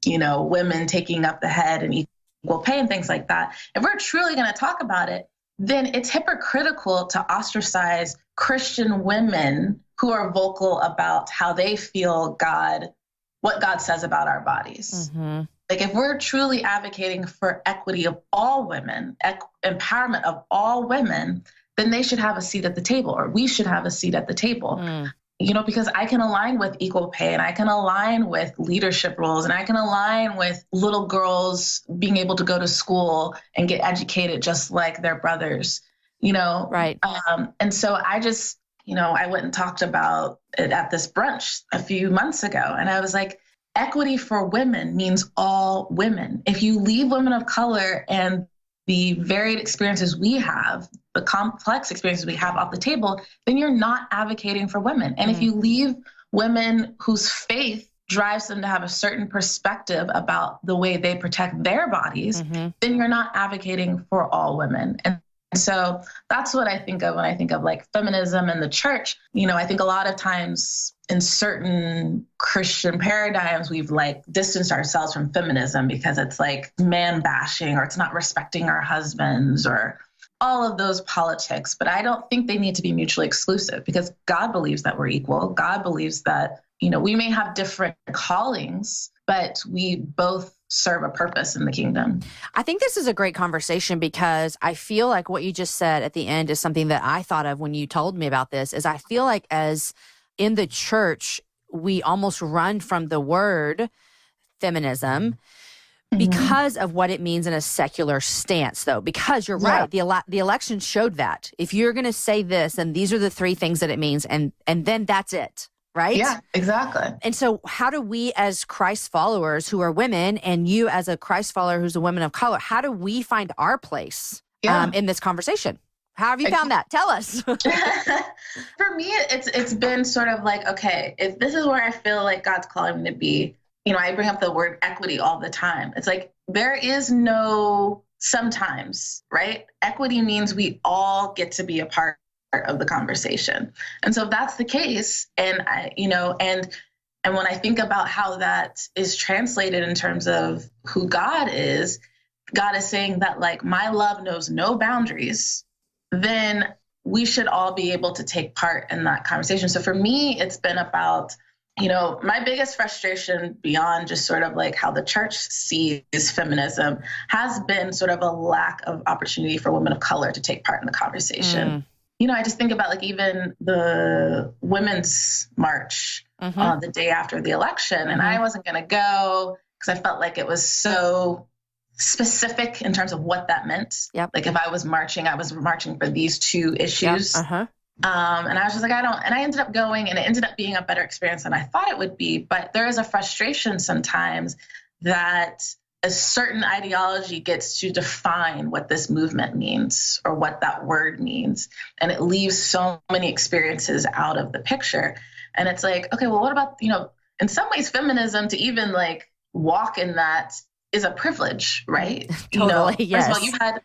women taking up the head and equal pay and things like that. If we're truly going to talk about it, then it's hypocritical to ostracize Christian women who are vocal about how they feel what God says about our bodies. Like if we're truly advocating for equity of all women, empowerment of all women, then they should have a seat at the table, or we should have a seat at the table. Because I can align with equal pay and I can align with leadership roles and I can align with little girls being able to go to school and get educated just like their brothers, Right. And so I just, I went and talked about it at this brunch a few months ago. And I was like, equity for women means all women. If you leave women of color and the varied experiences we have, the complex experiences we have off the table, then you're not advocating for women. And if you leave women whose faith drives them to have a certain perspective about the way they protect their bodies, then you're not advocating for all women. And so that's what I think of when I think of like feminism and the church. I think a lot of times in certain Christian paradigms, we've distanced ourselves from feminism because it's like man bashing or it's not respecting our husbands or all of those politics. But I don't think they need to be mutually exclusive because God believes that we're equal. God believes that, we may have different callings, but we both serve a purpose in the kingdom. I think this is a great conversation because I feel like what you just said at the end is something that I thought of when you told me about this, is I feel like as in the church, we almost run from the word feminism because of what it means in a secular stance, though, because you're right. The election showed that. If you're going to say this, and these are the 3 things that it means, and then that's it. Right? Yeah, exactly. And so how do we as Christ followers who are women and you as a Christ follower who's a woman of color, how do we find our place in this conversation? How have you found that? Tell us. For me, it's been sort of like, okay, if this is where I feel like God's calling me to be, I bring up the word equity all the time. It's like, there is no sometimes, right? Equity means we all get to be a part of the conversation. And so if that's the case, and and when I think about how that is translated in terms of who God is saying that my love knows no boundaries, then we should all be able to take part in that conversation. So for me, it's been about, My biggest frustration beyond just sort of like how the church sees feminism has been sort of a lack of opportunity for women of color to take part in the conversation. I just think about like even the women's march the day after the election, and I wasn't going to go because I felt like it was so specific in terms of what that meant. Yep. Like if I was marching for these two issues. Yep. And I was just like, and I ended up going, and it ended up being a better experience than I thought it would be. But there is a frustration sometimes that a certain ideology gets to define what this movement means or what that word means. And it leaves so many experiences out of the picture. And it's like, okay, well, what about, in some ways, feminism to even like walk in that is a privilege, right? Totally, yes. First of all,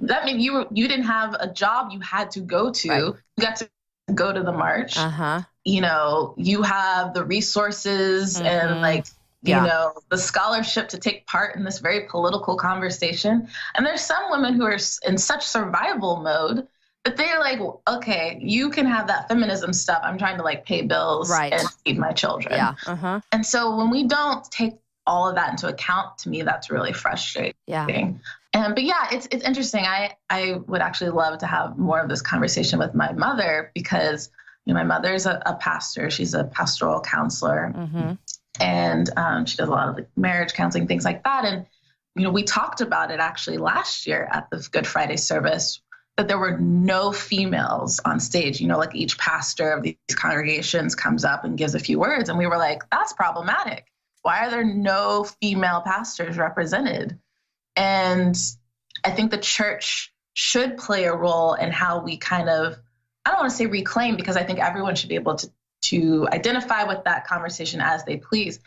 that means you didn't have a job you had to go to. Right. You got to go to the march. You have the resources and like, the scholarship to take part in this very political conversation. And there's some women who are in such survival mode that they're like, okay, you can have that feminism stuff. I'm trying to like pay bills and feed my children. Yeah. And so when we don't take all of that into account, to me, that's really frustrating. Yeah. But yeah, it's interesting. I would actually love to have more of this conversation with my mother because, my mother's a pastor. She's a pastoral counselor. And she does a lot of like marriage counseling, things like that. And, we talked about it actually last year at the Good Friday service, that there were no females on stage. Like each pastor of these congregations comes up and gives a few words. And we were like, that's problematic. Why are there no female pastors represented? And I think the church should play a role in how we kind of, I don't want to say reclaim, because I think everyone should be able to identify with that conversation as they please.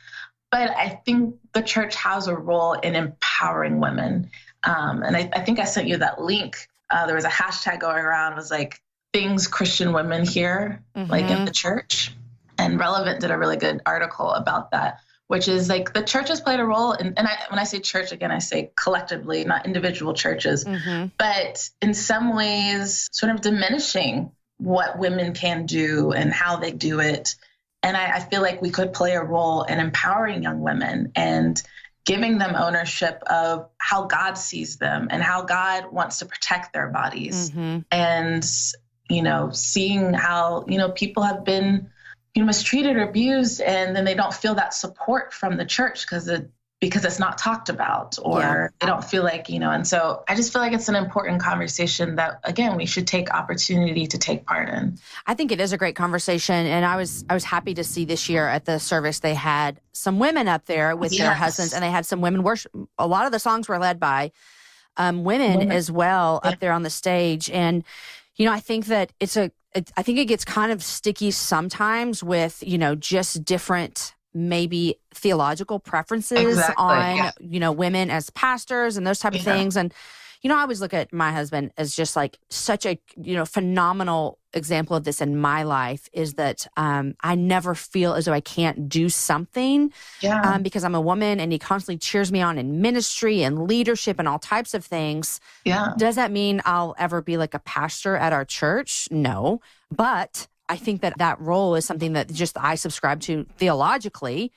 But I think the church has a role in empowering women. And I think I sent you that link. There was a hashtag going around, it was like, things Christian women hear, like in the church. And Relevant did a really good article about that, which is like the church has played a role. When I say church, again, I say collectively, not individual churches, but in some ways sort of diminishing what women can do and how they do it. And I feel like we could play a role in empowering young women and giving them ownership of how God sees them and how God wants to protect their bodies. And, seeing how, people have been mistreated or abused, and then they don't feel that support from the church because it's not talked about, or they don't feel like, and so I just feel like it's an important conversation that, again, we should take opportunity to take part in. I think it is a great conversation. And I was happy to see this year at the service, they had some women up there with their husbands, and they had some women worship. A lot of the songs were led by women as well up there on the stage. And, I think that I think it gets kind of sticky sometimes with, just different maybe theological preferences on, women as pastors and those type of things. And, I always look at my husband as just like such a, phenomenal example of this in my life, is that I never feel as though I can't do something because I'm a woman, and he constantly cheers me on in ministry and leadership and all types of things. Yeah. Does that mean I'll ever be like a pastor at our church? No. But I think that role is something that just I subscribe to theologically,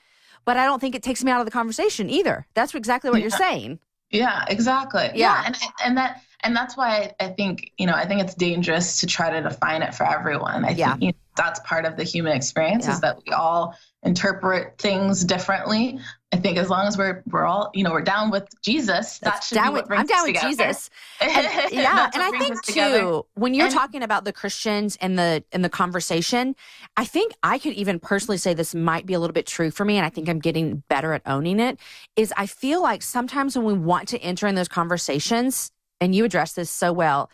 but I don't think it takes me out of the conversation either. That's exactly what you're saying. Yeah, exactly. Yeah. And that's why I think, I think it's dangerous to try to define it for everyone. I think that's part of the human experience is that we all interpret things differently. I think as long as we're all, we're down with Jesus, that should be what brings us together. I'm down with Jesus. And I think too, when you're talking about the Christians and the conversation, I think I could even personally say this might be a little bit true for me, and I think I'm getting better at owning it, is I feel like sometimes when we want to enter in those conversations, and you address this so well,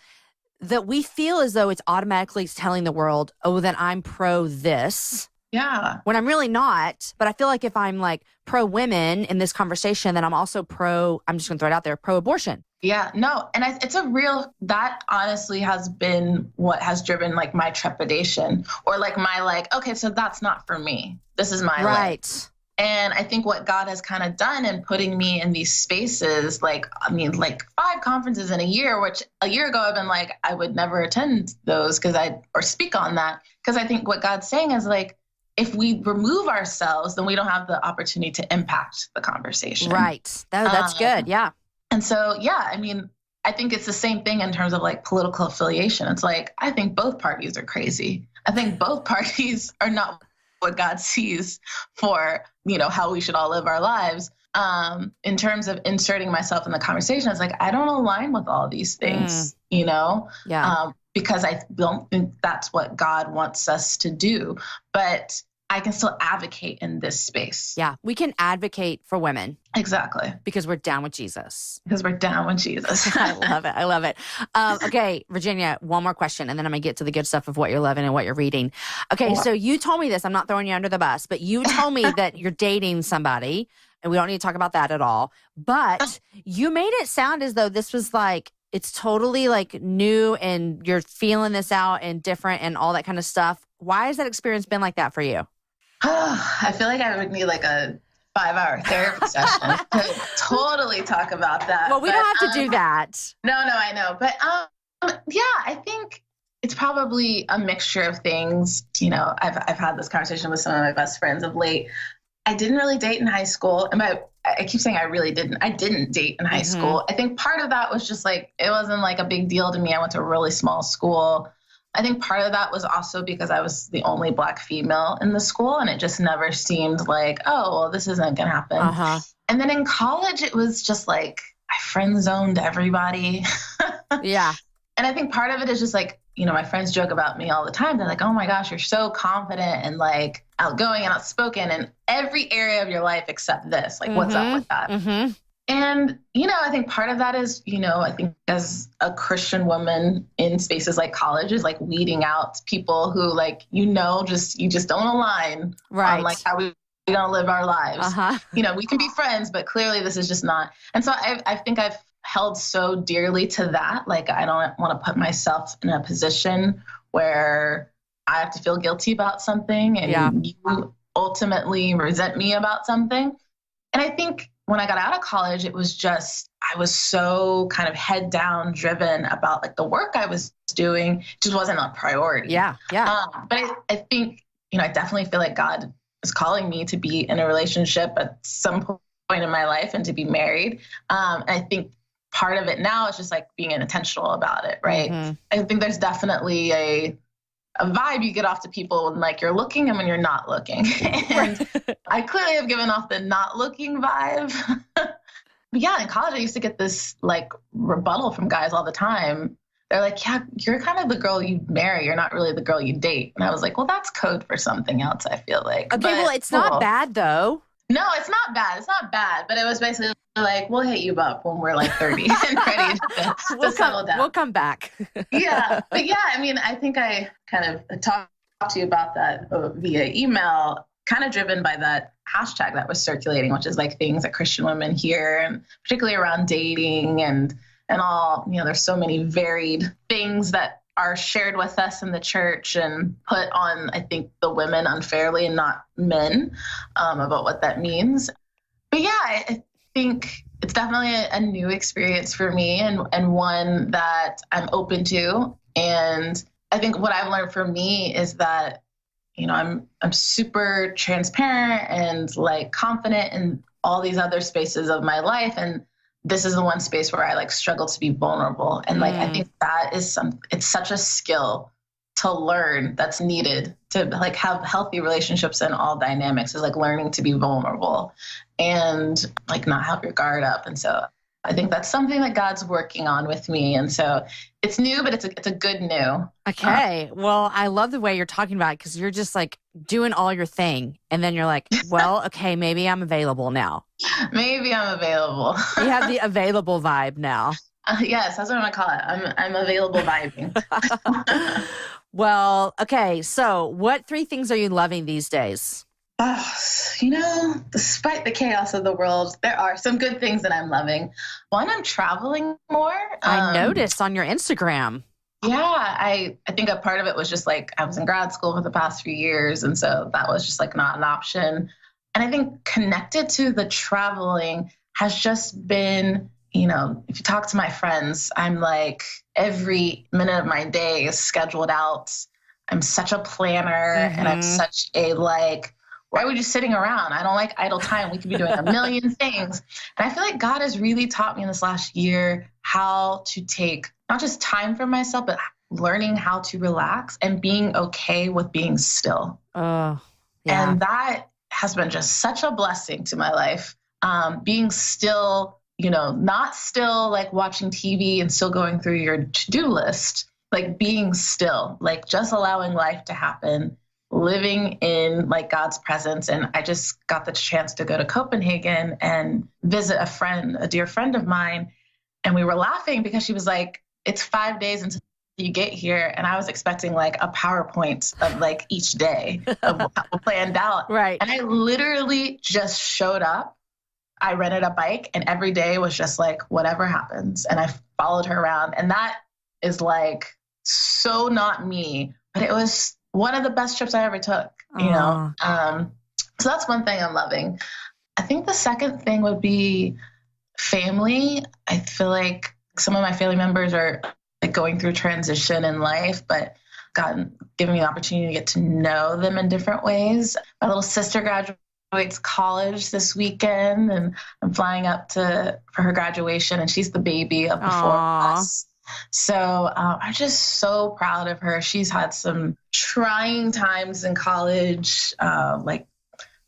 that we feel as though it's automatically telling the world, oh, then I'm pro this. Yeah. When I'm really not. But I feel like if I'm like pro women in this conversation, then I'm also I'm just going to throw it out there, pro abortion. Yeah, no. And that honestly has been what has driven like my trepidation, or like my okay, so that's not for me. This is my right. And I think what God has kind of done in putting me in these spaces, like 5 conferences in a year, which a year ago I've been like, I would never attend those or speak on that. Because I think what God's saying is like, if we remove ourselves, then we don't have the opportunity to impact the conversation. Right. That's good. Yeah. And so, yeah, I mean, I think it's the same thing in terms of like political affiliation. It's like, I think both parties are crazy. I think both parties are not what God sees for, how we should all live our lives. In terms of inserting myself in the conversation, it's like, I don't align with all these things, because I don't think that's what God wants us to do. But I can still advocate in this space. Yeah, we can advocate for women. Exactly. Because we're down with Jesus. Because we're down with Jesus. I love it. Okay, Virginia, one more question, and then I'm going to get to the good stuff of what you're loving and what you're reading. Okay, so you told me this. I'm not throwing you under the bus, but you told me that you're dating somebody, and we don't need to talk about that at all. But you made it sound as though this was like, it's totally like new and you're feeling this out and different and all that kind of stuff. Why has that experience been like that for you? I feel like I would need like a 5-hour therapy session to totally talk about that. Well, we don't have to do that. No, I know. But yeah, I think it's probably a mixture of things. I've had this conversation with some of my best friends of late. I didn't really date in high school. And I keep saying I really didn't. I didn't date in high school. I think part of that was just like, it wasn't like a big deal to me. I went to a really small school. I think part of that was also because I was the only Black female in the school, and it just never seemed like, oh, well, this isn't going to happen. And then in college, it was just like I friend zoned everybody. Yeah. And I think part of it is just like, my friends joke about me all the time. They're like, oh my gosh, you're so confident and like outgoing and outspoken in every area of your life except this. Like, what's up with that? And, I think part of that is, I think as a Christian woman in spaces like college is like weeding out people who like, you just don't align on like how we going to live our lives. We can be friends, but clearly this is just not. And so I think I've held so dearly to that. Like, I don't want to put myself in a position where I have to feel guilty about something and you ultimately resent me about something. And I think when I got out of college, it was just, I was so kind of head down driven about like the work I was doing. It just wasn't a priority. Yeah. But I think, I definitely feel like God is calling me to be in a relationship at some point in my life and to be married. And I think part of it now is just like being intentional about it. Right. I think there's definitely a vibe you get off to people when like you're looking and when you're not looking. And I clearly have given off the not looking vibe. But yeah, in college, I used to get this like rebuttal from guys all the time. They're like, yeah, you're kind of the girl you marry. You're not really the girl you date. And I was like, well, that's code for something else, I feel like. Okay, well, it's not bad though. No, it's not bad. It's not bad. But it was basically like, we'll hit you up when we're like 30 and ready to settle down. We'll come back. Yeah. But yeah, I mean, I think I kind of talked to you about that via email, kind of driven by that hashtag that was circulating, which is like things that Christian women hear, and particularly around dating and all, there's so many varied things that are shared with us in the church and put on, I think, the women unfairly and not men about what that means. But yeah, I think it's definitely a new experience for me and one that I'm open to. And I think what I've learned for me is that, I'm super transparent and like confident in all these other spaces of my life. And this is the one space where I like struggle to be vulnerable. And like, I think that is it's such a skill to learn that's needed to like have healthy relationships in all dynamics, is like learning to be vulnerable and like not have your guard up. And so I think that's something that God's working on with me. And so it's new, but it's a good new. Okay. Well, I love the way you're talking about it, because you're just like doing all your thing. And then you're like, well, okay, maybe I'm available now. Maybe I'm available. You have the available vibe now. Yes, that's what I'm going to call it. I'm available vibing. Well, okay. So what 3 things are you loving these days? Despite the chaos of the world, there are some good things that I'm loving. One, I'm traveling more. I noticed on your Instagram. Yeah, I think a part of it was just like I was in grad school for the past few years. And so that was just like not an option. And I think connected to the traveling has just been, if you talk to my friends, I'm like every minute of my day is scheduled out. I'm such a planner and I'm such a like, why would you sitting around? I don't like idle time. We could be doing a million things. And I feel like God has really taught me in this last year how to take not just time for myself, but learning how to relax and being okay with being still. Yeah. And that has been just such a blessing to my life. Being still, not still like watching TV and still going through your to-do list, like being still, like just allowing life to happen, living in like God's presence. And I just got the chance to go to Copenhagen and visit a dear friend of mine. And we were laughing because she was like, it's 5 days until you get here. And I was expecting like a PowerPoint of like each day of what planned out. Right. And I literally just showed up. I rented a bike and every day was just like, whatever happens. And I followed her around. And that is like so not me, but it was one of the best trips I ever took, So that's one thing I'm loving. I think the second thing would be family. I feel like some of my family members are like going through transition in life, but God giving me the opportunity to get to know them in different ways. My little sister graduates college this weekend, and I'm flying up for her graduation, and she's the baby of the four of us. So I'm just so proud of her. She's had some trying times in college, like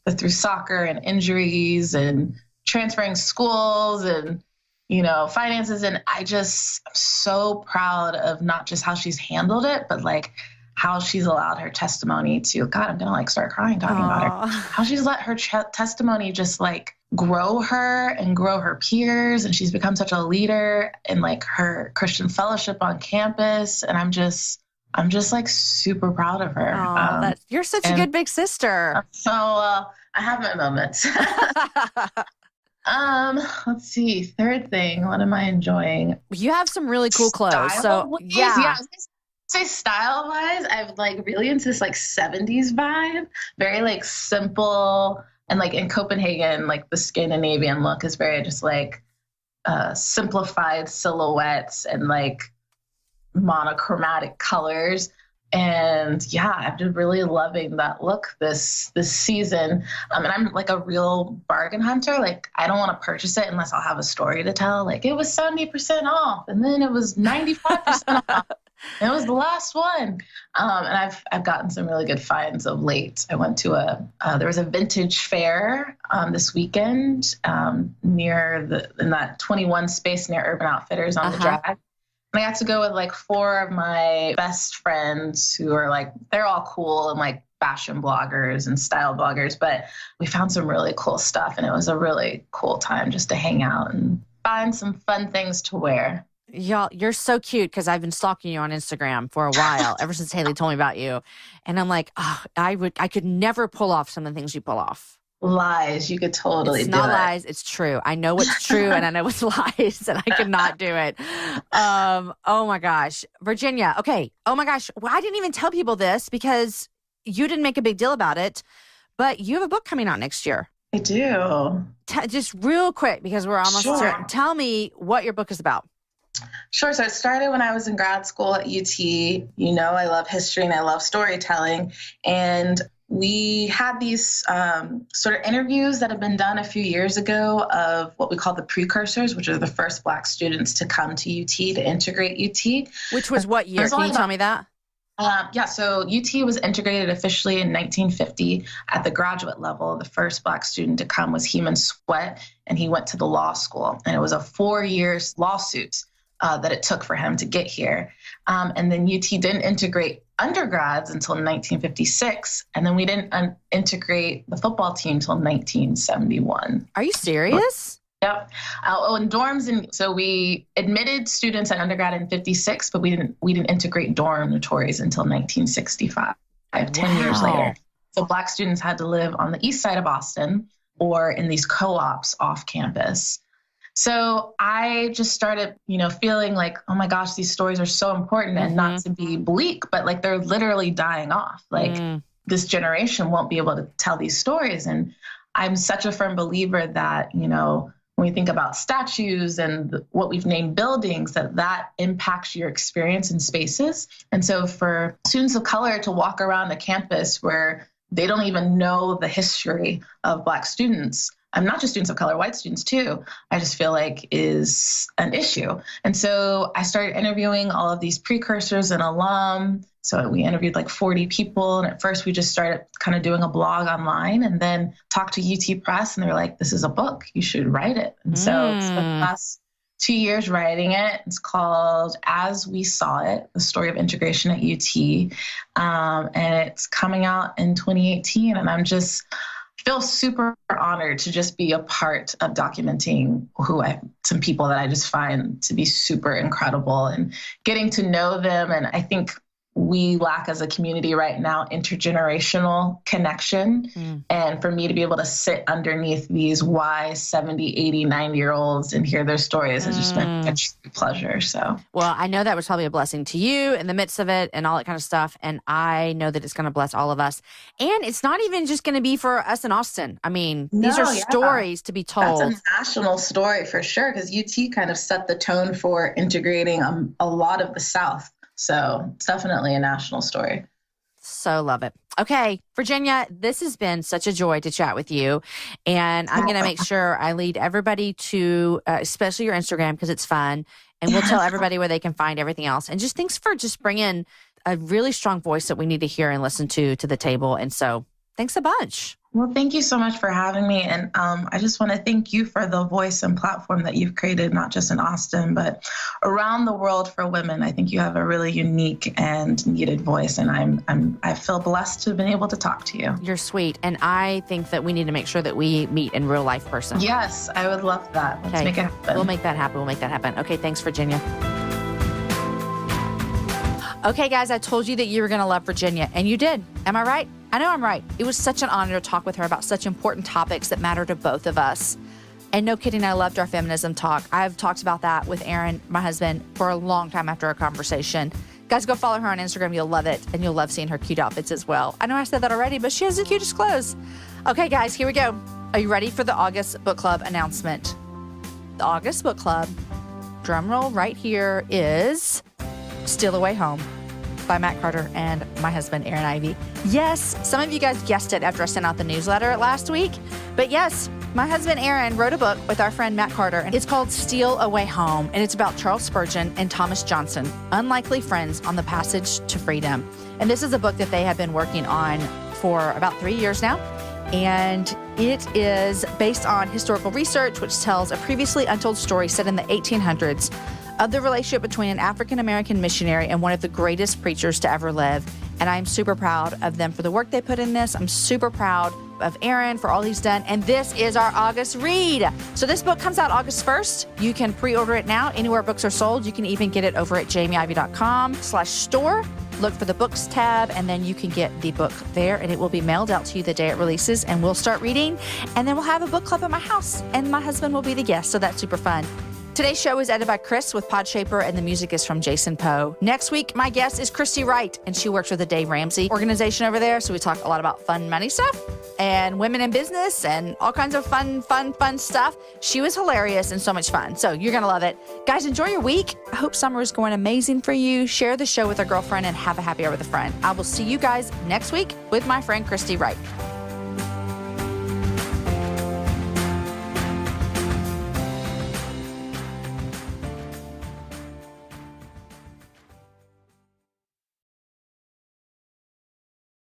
through soccer and injuries and transferring schools and finances. And I'm so proud of not just how she's handled it, but like how she's allowed her testimony to, God, I'm going to like start crying talking about her, how she's let her testimony just like grow her and grow her peers. And she's become such a leader in like her Christian fellowship on campus. And I'm just like super proud of her. You're such a good big sister. So I have my moments. Let's see. Third thing, what am I enjoying? You have some really cool clothes. So yeah. I was gonna say style wise, I'm like really into this like 70s vibe, very like simple, and like in Copenhagen, like the Scandinavian look is very just like simplified silhouettes and like monochromatic colors. And yeah, I've been really loving that look this season. And I'm like a real bargain hunter. Like I don't want to purchase it unless I'll have a story to tell. Like it was 70% off, and then it was 95% off. And it was the last one. And I've gotten some really good finds of late. I went to there was a vintage fair this weekend near in that 21 space near Urban Outfitters on the drag. And I got to go with like 4 of my best friends who are like, they're all cool and like fashion bloggers and style bloggers, but we found some really cool stuff. And it was a really cool time just to hang out and find some fun things to wear. Y'all, you're so cute because I've been stalking you on Instagram for a while, ever since Haley told me about you. And I'm like, I could never pull off some of the things you pull off. Lies. You could totally do it. It's not lies. It's true. I know what's true and I know what's lies, and I could not do it. Oh my gosh. Virginia. Okay. Oh my gosh. Well, I didn't even tell people this because you didn't make a big deal about it, but you have a book coming out next year. I do. Just real quick because we're almost certain. Tell me what your book is about. Sure. So it started when I was in grad school at UT. I love history and I love storytelling. And we had these sort of interviews that have been done a few years ago of what we call the precursors, which are the first Black students to come to UT, to integrate UT. Which was what year? Can you tell me that? So UT was integrated officially in 1950 at the graduate level. The first Black student to come was Heman Sweat, and he went to the law school. And it was a 4-year lawsuit that it took for him to get here. And then UT didn't integrate undergrads until 1956. And then we didn't integrate the football team until 1971. Are you serious? Yep. In dorms, so we admitted students at undergrad in 56, but we didn't integrate dormitories until 1965, 10 years later. So Black students had to live on the east side of Boston or in these co-ops off campus. So I just started, feeling like, oh my gosh, these stories are so important, and not to be bleak, but like they're literally dying off. Like this generation won't be able to tell these stories. And I'm such a firm believer that, when when we think about statues and what we've named buildings, that impacts your experience in spaces. And so for students of color to walk around a campus where they don't even know the history of Black students, not just students of color, white students too, I just feel like is an issue. And so I started interviewing all of these precursors and alum. So we interviewed like 40 people. And at first we just started kind of doing a blog online and then talked to UT Press. And they were like, this is a book, you should write it. And so it's the last 2 years writing it. It's called As We Saw It, The Story of Integration at UT. And it's coming out in 2018. And I'm just feel super honored to just be a part of documenting some people that I just find to be super incredible and getting to know them. And I think we lack as a community right now intergenerational connection. And for me to be able to sit underneath these wise 70, 80, 90-year-olds and hear their stories has just been a true pleasure. So, well, I know that was probably a blessing to you in the midst of it and all that kind of stuff. And I know that it's going to bless all of us. And it's not even just going to be for us in Austin. I mean, these are stories to be told. That's a national story for sure, because UT kind of set the tone for integrating a lot of the South. So it's definitely a national story. So love it. Okay, Virginia, this has been such a joy to chat with you. And I'm going to make sure I lead everybody to, especially your Instagram, because it's fun. And we'll tell everybody where they can find everything else. And just thanks for just bringing a really strong voice that we need to hear and listen to the table. And so thanks a bunch. Well, thank you so much for having me. And I just want to thank you for the voice and platform that you've created, not just in Austin, but around the world for women. I think you have a really unique and needed voice. And I feel blessed to have been able to talk to you. You're sweet. And I think that we need to make sure that we meet in real life person. Yes, I would love that. Let's make it happen. We'll make that happen. Okay, thanks, Virginia. Okay, guys, I told you that you were going to love Virginia, and you did. Am I right? I know I'm right. It was such an honor to talk with her about such important topics that matter to both of us. And no kidding, I loved our feminism talk. I've talked about that with Aaron, my husband, for a long time after our conversation. Guys, go follow her on Instagram. You'll love it, and you'll love seeing her cute outfits as well. I know I said that already, but she has the cutest clothes. Okay, guys, here we go. Are you ready for the August Book Club announcement? The August Book Club, drum roll right here, is Steal Away Home by Matt Carter and my husband, Aaron Ivey. Yes, some of you guys guessed it after I sent out the newsletter last week. But yes, my husband, Aaron, wrote a book with our friend Matt Carter, and it's called Steal Away Home, and it's about Charles Spurgeon and Thomas Johnson, unlikely friends on the passage to freedom. And this is a book that they have been working on for about 3 years now. And it is based on historical research, which tells a previously untold story set in the 1800s of the relationship between an African-American missionary and one of the greatest preachers to ever live. And I'm super proud of them for the work they put in this. I'm super proud of Aaron for all he's done. And this is our August read. So this book comes out August 1st. You can pre-order it now anywhere books are sold. You can even get it over at jamieivey.com/store. Look for the books tab, and then you can get the book there, and it will be mailed out to you the day it releases, and we'll start reading. And then we'll have a book club at my house, and my husband will be the guest. So that's super fun. Today's show is edited by Chris with Podshaper, and the music is from Jason Poe. Next week, my guest is Christy Wright, and she works with the Dave Ramsey organization over there. So we talk a lot about fun money stuff and women in business and all kinds of fun stuff. She was hilarious and so much fun. So you're going to love it. Guys, enjoy your week. I hope summer is going amazing for you. Share the show with a girlfriend and have a happy hour with a friend. I will see you guys next week with my friend Christy Wright.